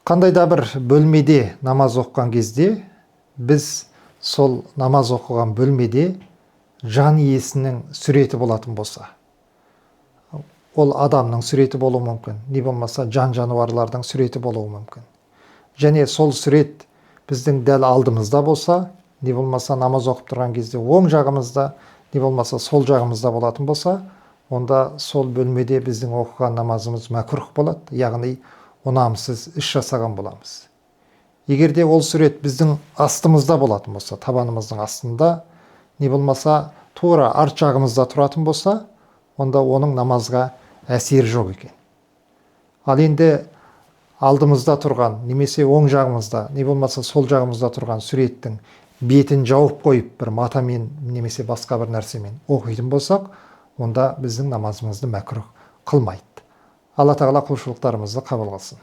Қандай да бір бөлмеде намаз оқыған кезде біз сол намаз оқыған бөлмеде жан иесінің суреті болатын болса, ол адамның суреті болуы мүмкін, не болмаса жан жануарлардың суреті болуы мүмкін. Және сол сурет біздің дәл алдымызда болса, не болмаса намаз оқып тұрған кезде оң жағымызда, не болмаса сол жағымызда болатын болса, онда сол бөлмеде біздің оқыған намазымыз мәкрух болады, яғни ұнамсыз іс жасаған боламыз. Егер де ол сурет біздің астымызда болатын болса, табанымыздың астында, не болмаса тура арт жағымызда тұратын болса, онда оның намазға әсері жоқ екен. Ал енді алдымызда тұрған, немесе оң жағымызда, не болмаса сол жағымызда тұрған суреттің бетін жауып қойып, бір матамен немесе басқа бір нәрсемен оқитын болсақ, онда біздің намазымызды мәкрух қылмайды. Алла тағала құлшылықтарымызды қабыл қылсын.